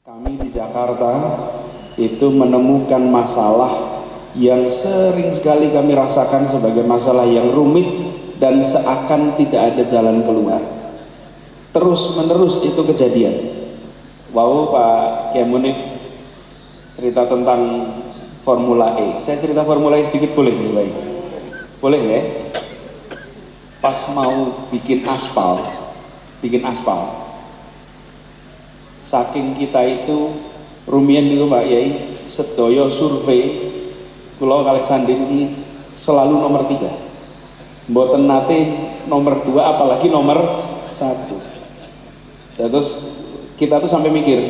Kami di Jakarta itu menemukan masalah yang sering sekali kami rasakan sebagai masalah yang rumit dan seakan tidak ada jalan keluar. Terus menerus itu kejadian. Wow, Pak Kiai Munif cerita tentang Formula E. Saya cerita Formula E sedikit boleh ya, Pak? Boleh ya? Pas mau bikin aspal, saking kita itu rumian niku Pak Yai, sedaya survei kula kalih sandi ini selalu nomor 3. Mboten nate nomor 2 apalagi nomor 1. Terus kita tuh sampai mikir,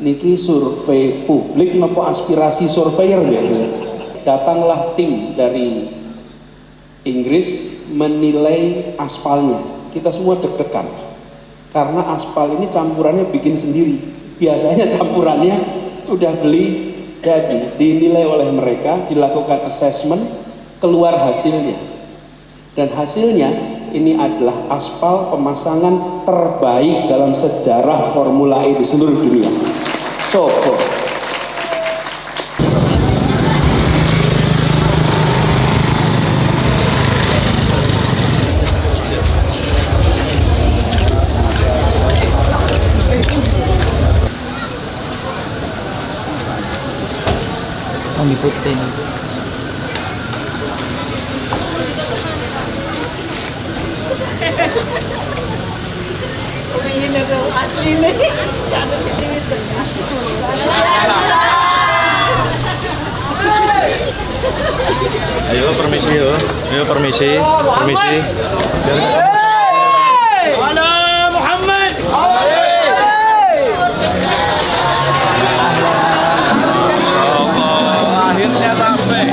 niki survei publik nopo aspirasi surveyor ya. Datanglah tim dari Inggris menilai aspalnya. Kita semua deg-degan karena aspal ini campurannya bikin sendiri. Biasanya campurannya udah beli jadi, dinilai oleh mereka, dilakukan assessment, keluar hasilnya. Dan hasilnya ini adalah aspal pemasangan terbaik dalam sejarah Formula E di seluruh dunia. Coba. Diputin. Ini asli nih. Ayo permisi yo. Ayo permisi. Halo Muhammad. Akhirnya sampai.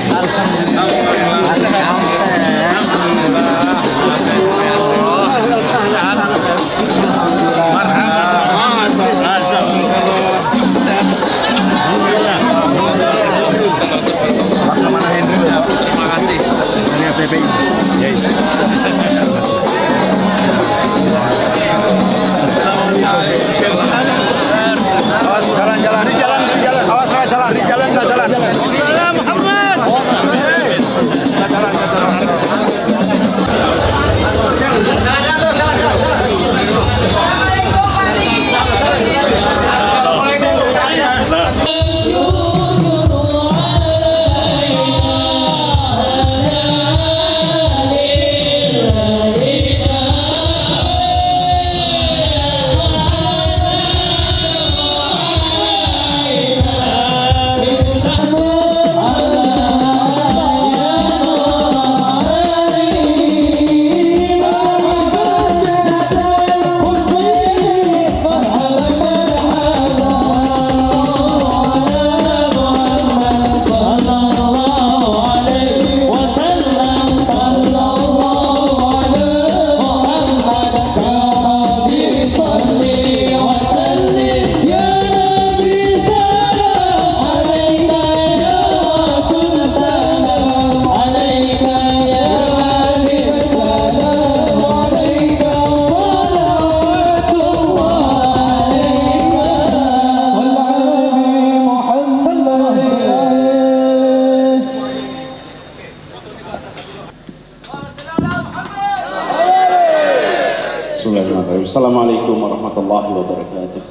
Assalamualaikum warahmatullahi wabarakatuh.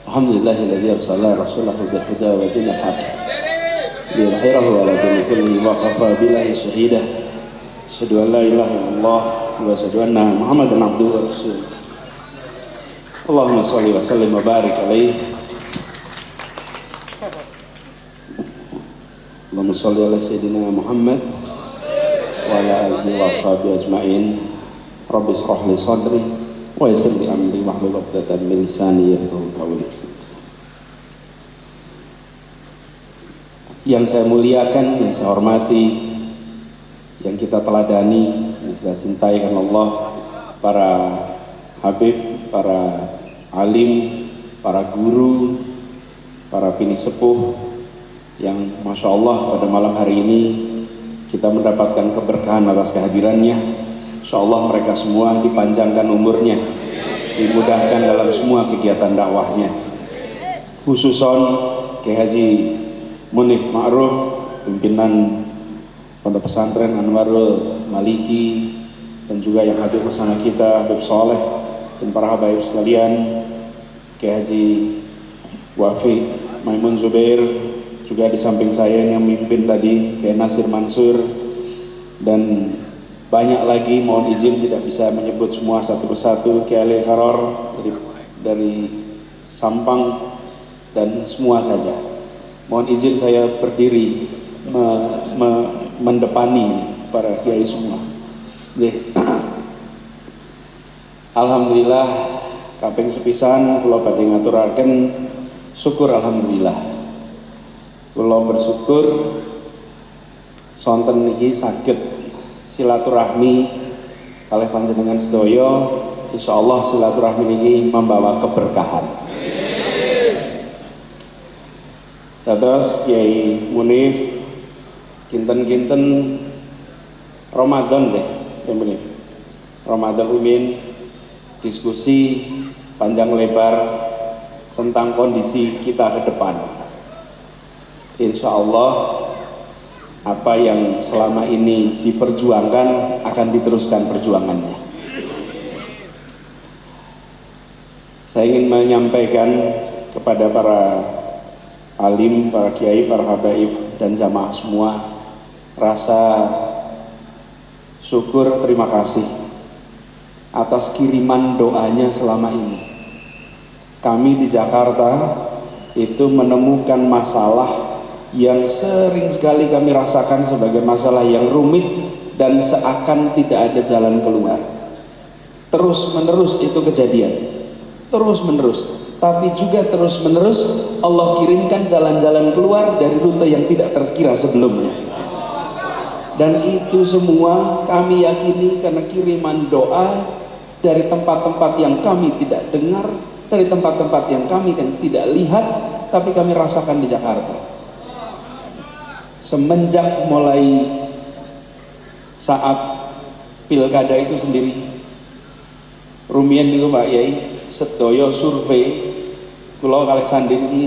Alhamdulillahilladzi arsala rasulahu bil huda wa dinil haqq liyudhhirahu 'ala dini kullihi wa kafa billahi shahida. Asyhadu an la ilaha illallah wa asyhadu anna Muhammadan abduhu wa rasuluh. Allahumma shalli wa sallim wa barik alaihi. Allahumma shalli ala sayyidina Muhammad wa ala alihi wa ashabihi ajma'in. Rabbi shrah li sadri wa yassir li amri wahlul 'uqdatam min lisani yafqahu qawli. Yang saya muliakan, yang saya hormati, yang kita teladani, yang kita cintai karena Allah, para habib, para alim, para guru, para bini sepuh yang Masya Allah pada malam hari ini kita mendapatkan keberkahan atas kehadirannya. Insyaallah mereka semua dipanjangkan umurnya, dimudahkan dalam semua kegiatan dakwahnya. Khususon Kiai Haji Munif Ma'ruf, pimpinan Pondok Pesantren Anwarul Maliki, dan juga yang hadir bersama kita, Habib Soleh dan para habaib sekalian, Kiai Haji Wafi Maimun Zubair, juga di samping saya yang mimpin tadi Kiai Nasir Mansur, dan banyak lagi, mohon izin tidak bisa menyebut semua satu persatu, Kiai Ali Karor dari Sampang, dan semua saja. Mohon izin saya berdiri mendepani para kiai semua. Alhamdulillah kaping sepisan kula badhe ngaturaken syukur alhamdulillah. Kula bersyukur sonten niki saged silaturahmi kalih panjenengan sedaya. Insyaallah silaturahmi niki membawa keberkahan. Dados Kiai Munif kinten-kinten Ramadan deh, ya Munif. Ramadan rumin diskusi panjang lebar tentang kondisi kita ke depan. Insya Allah apa yang selama ini diperjuangkan akan diteruskan perjuangannya. Saya ingin menyampaikan kepada para alim, para kiai, para habaib dan jamaah semua rasa syukur, terima kasih atas kiriman doanya selama ini. Kami di Jakarta itu menemukan masalah yang sering sekali kami rasakan sebagai masalah yang rumit dan seakan tidak ada jalan keluar. Terus menerus itu kejadian, terus menerus. Tapi juga terus menerus Allah kirimkan jalan-jalan keluar dari rute yang tidak terkira sebelumnya. Dan itu semua kami yakini karena kiriman doa dari tempat-tempat yang kami tidak dengar, dari tempat-tempat yang kami tidak lihat, tapi kami rasakan di Jakarta. Semenjak mulai saat pilkada itu sendiri, rumiyin niku Pak Yai, sedaya survei kula kalih sandi ini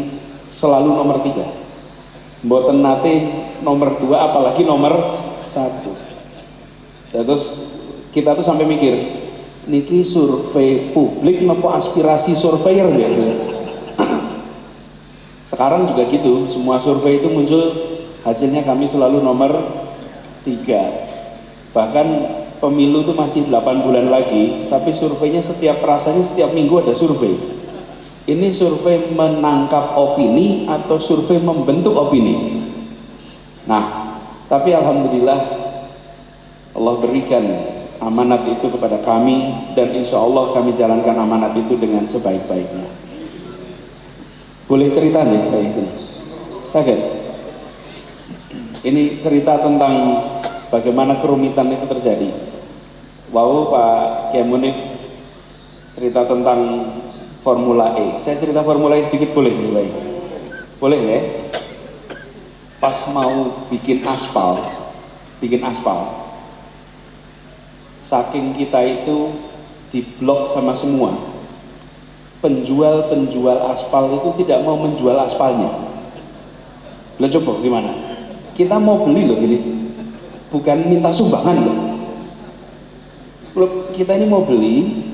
selalu nomor 3, mboten nate nomor 2 apalagi nomor 1. Terus kita tuh sampai mikir niki survei publik nopo aspirasi surveyor ya. Sekarang juga gitu, semua survei itu muncul hasilnya kami selalu nomor 3. Bahkan pemilu itu masih 8 bulan lagi, tapi surveinya rasanya setiap minggu ada survei. Ini survei menangkap opini atau survei membentuk opini. Nah, tapi alhamdulillah Allah berikan amanat itu kepada kami, dan insya Allah kami jalankan amanat itu dengan sebaik-baiknya. Boleh cerita nih Pak sini? Sakit? Ini cerita tentang bagaimana kerumitan itu terjadi. Wow, Pak Kiai Munif cerita tentang Formula E. Saya cerita Formula E sedikit boleh nih, Pak? Boleh ya? Pas mau bikin aspal, saking kita itu diblok sama semua. Penjual aspal itu tidak mau menjual aspalnya. Lo coba gimana? Kita mau beli loh ini, bukan minta sumbangan loh. Kita ini mau beli,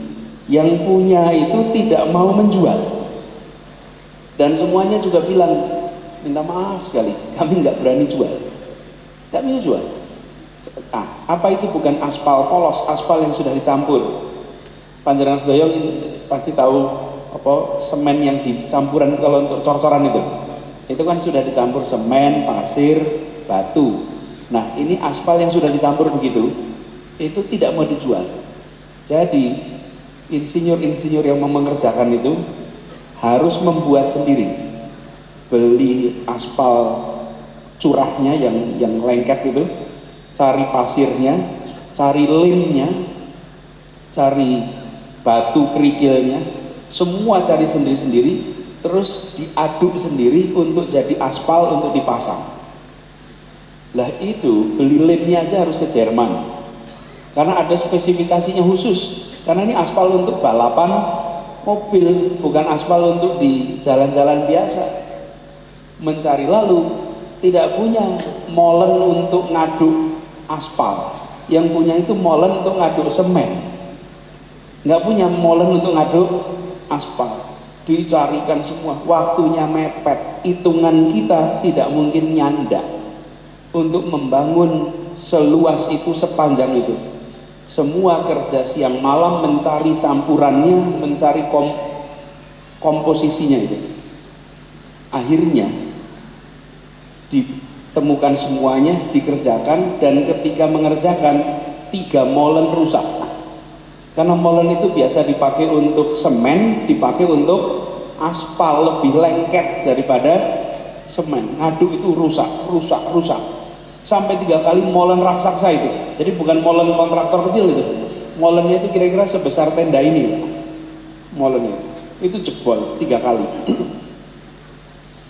yang punya itu tidak mau menjual, dan semuanya juga bilang minta maaf sekali, kami nggak berani jual, nggak mau jual. Apa itu bukan aspal polos, aspal yang sudah dicampur. Panjenengan sedaya pasti tahu apa semen yang dicampuran kalau untuk cor-coran itu kan sudah dicampur semen, pasir, batu. Nah ini aspal yang sudah dicampur begitu, itu tidak mau dijual. Jadi insinyur-insinyur yang mengerjakan itu harus membuat sendiri, beli aspal curahnya yang lengket itu, cari pasirnya, cari limnya, cari batu kerikilnya, semua cari sendiri-sendiri, terus diaduk sendiri untuk jadi aspal untuk dipasang. Lah itu beli limnya aja harus ke Jerman karena ada spesifikasinya khusus. Karena ini aspal untuk balapan mobil, bukan aspal untuk di jalan-jalan biasa. Mencari lalu, tidak punya molen untuk ngaduk aspal, yang punya itu molen untuk ngaduk semen, nggak punya molen untuk ngaduk aspal. Dicarikan semua, waktunya mepet, hitungan kita tidak mungkin nyanda untuk membangun seluas itu, sepanjang itu. Semua kerja siang malam mencari campurannya, mencari komposisinya itu. Akhirnya ditemukan semuanya, dikerjakan, dan ketika mengerjakan 3 molen rusak. Karena molen itu biasa dipakai untuk semen, dipakai untuk aspal, lebih lengket daripada semen. Ngaduk itu rusak. Sampai 3 kali molen raksasa itu. Jadi bukan molen kontraktor kecil itu. Molennya itu kira-kira sebesar tenda ini, Pak. Molennya itu jebol 3 kali.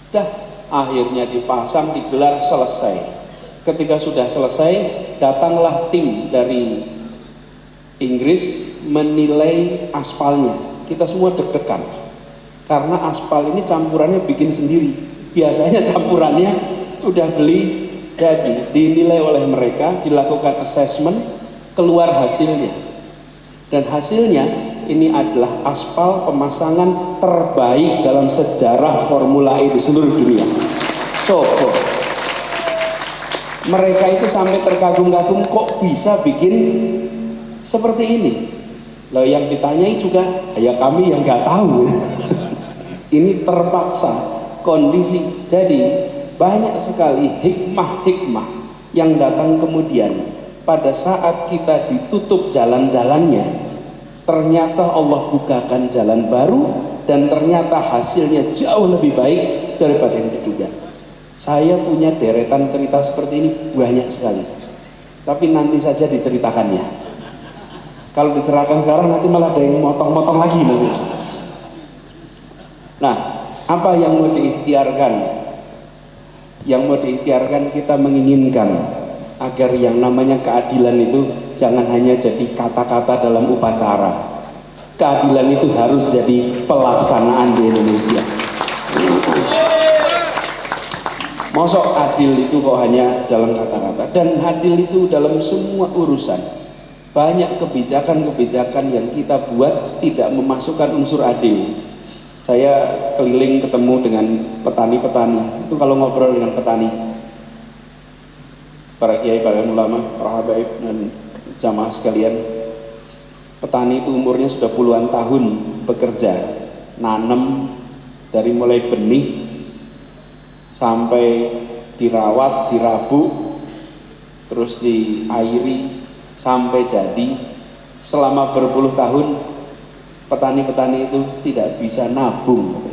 Dah, akhirnya dipasang, digelar, selesai. Ketika sudah selesai, datanglah tim dari Inggris menilai aspalnya. Kita semua deg-degan karena aspal ini campurannya bikin sendiri. Biasanya campurannya udah beli jadi. Dinilai oleh mereka, dilakukan assessment, keluar hasilnya. Dan hasilnya ini adalah aspal pemasangan terbaik dalam sejarah Formula E di seluruh dunia. Coba, mereka itu sampai terkagum-kagum, kok bisa bikin seperti ini. Loh, yang ditanyai juga ya kami yang nggak tahu. Ini terpaksa kondisi. Jadi banyak sekali hikmah-hikmah yang datang kemudian pada saat kita ditutup jalan-jalannya, ternyata Allah bukakan jalan baru, dan ternyata hasilnya jauh lebih baik daripada yang diduga. Saya punya deretan cerita seperti ini banyak sekali, tapi nanti saja diceritakannya. Kalau diceritakan sekarang nanti malah ada yang motong-motong lagi nanti. Nah, apa yang mau diikhtiarkan? Yang mau diikhtiarkan, kita menginginkan agar yang namanya keadilan itu jangan hanya jadi kata-kata dalam upacara. Keadilan itu harus jadi pelaksanaan di Indonesia. Mosok adil itu kok hanya dalam kata-kata, dan adil itu dalam semua urusan. Banyak kebijakan-kebijakan yang kita buat tidak memasukkan unsur adil. Saya keliling ketemu dengan petani-petani. Itu kalau ngobrol dengan petani, para kiai, para ulama, para habaib dan jamaah sekalian, petani itu umurnya sudah puluhan tahun bekerja, nanam dari mulai benih sampai dirawat, dirabuk, terus diairi sampai jadi. Selama berpuluh tahun petani-petani itu tidak bisa nabung.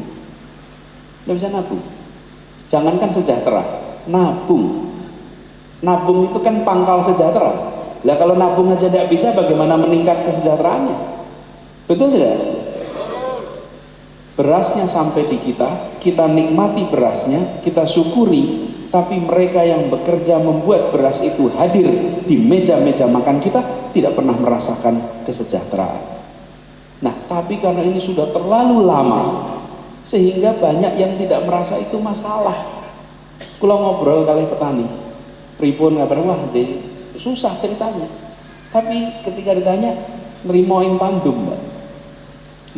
Tidak bisa nabung. Jangankan sejahtera, nabung. Nabung itu kan pangkal sejahtera. Lah kalau nabung aja tidak bisa, bagaimana meningkat kesejahteraannya? Betul tidak? Berasnya sampai di kita, kita nikmati berasnya, kita syukuri. Tapi mereka yang bekerja membuat beras itu hadir di meja-meja makan kita tidak pernah merasakan kesejahteraan. Nah, tapi karena ini sudah terlalu lama, sehingga banyak yang tidak merasa itu masalah. Kalau ngobrol kali petani, pripun ngabar, wah susah ceritanya. Tapi ketika ditanya, nerimoin pandum, Mbak.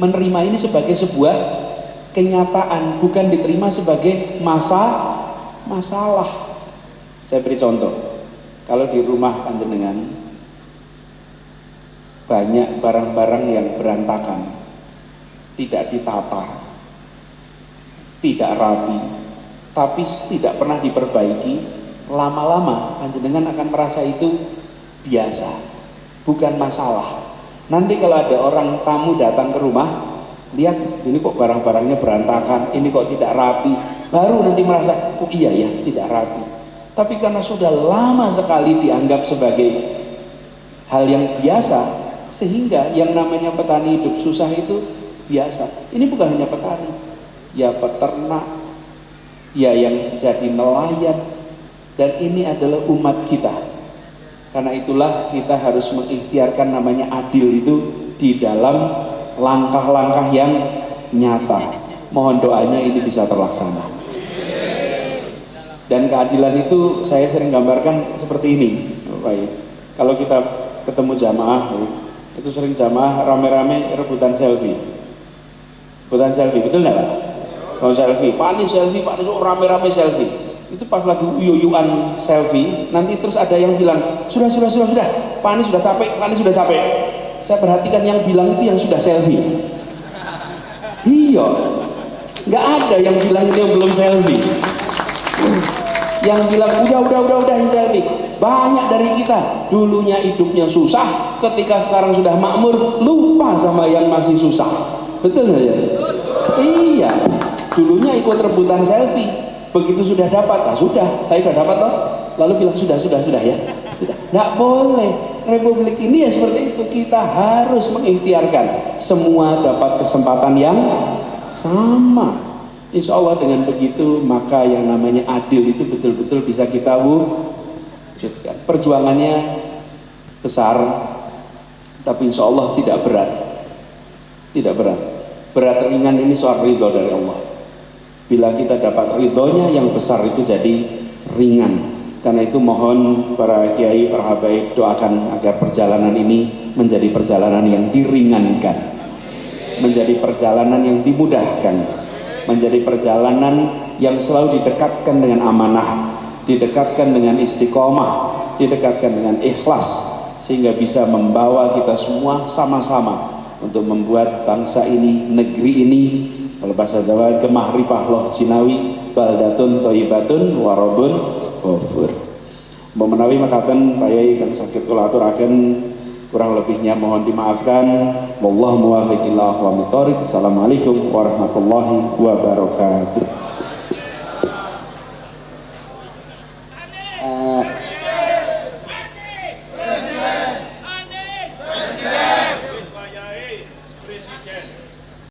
Menerima ini sebagai sebuah kenyataan, bukan diterima sebagai masalah. Saya beri contoh. Kalau di rumah panjenengan banyak barang-barang yang berantakan, tidak ditata, tidak rapi, tapi tidak pernah diperbaiki, lama-lama panjenengan akan merasa itu biasa, bukan masalah. Nanti kalau ada orang tamu datang ke rumah, lihat ini kok barang-barangnya berantakan, ini kok tidak rapi, baru nanti merasa, oh iya ya, tidak rapi. Tapi karena sudah lama sekali dianggap sebagai hal yang biasa, sehingga yang namanya petani hidup susah itu biasa. Ini bukan hanya petani, ya peternak, ya yang jadi nelayan, dan ini adalah umat kita. Karena itulah kita harus mengikhtiarkan namanya adil itu di dalam langkah-langkah yang nyata. Mohon doanya ini bisa terlaksana. Dan keadilan itu saya sering gambarkan seperti ini, baik. Kalau kita ketemu jamaah, itu sering jamaah rame-rame rebutan selfie. Rebutan selfie, betul nggak Pak? Mau selfie, panis rame-rame selfie. Itu pas lagi uyuyuan selfie, nanti terus ada yang bilang, sudah, panis sudah capek. Saya perhatikan yang bilang itu yang sudah selfie. Iya, nggak ada yang bilang itu yang belum selfie. Yang bilang udah yang selfie. Banyak dari kita dulunya hidupnya susah, ketika sekarang sudah makmur lupa sama yang masih susah. Betul nggak ya? Iya, dulunya ikut rebutan selfie, begitu sudah dapat, sudah, saya sudah dapat toh, lalu bilang sudah ya, sudah. Nggak boleh. Republik ini ya seperti itu, kita harus mengikhtiarkan semua dapat kesempatan yang sama. Insya Allah dengan begitu maka yang namanya adil itu betul-betul bisa kita wujudkan. Perjuangannya besar, tapi insya Allah tidak berat. Berat ringan ini soal ridho dari Allah. Bila kita dapat ridhonya yang besar itu jadi ringan. Karena itu mohon para kiai, para habaib doakan agar perjalanan ini menjadi perjalanan yang diringankan, menjadi perjalanan yang dimudahkan, menjadi perjalanan yang selalu didekatkan dengan amanah, didekatkan dengan istiqomah, didekatkan dengan ikhlas, sehingga bisa membawa kita semua sama-sama untuk membuat bangsa ini, negeri ini, kalau bahasa Jawa gemah ripah loh jinawi baldatun toyibatun warobun ghafur. Mbok menawi makaten Pak Yai kang saged kula aturaken, kurang lebihnya mohon dimaafkan. Wallahu muwaffiq ila aqwamit thoriq. Assalamualaikum warahmatullahi wabarakatuh.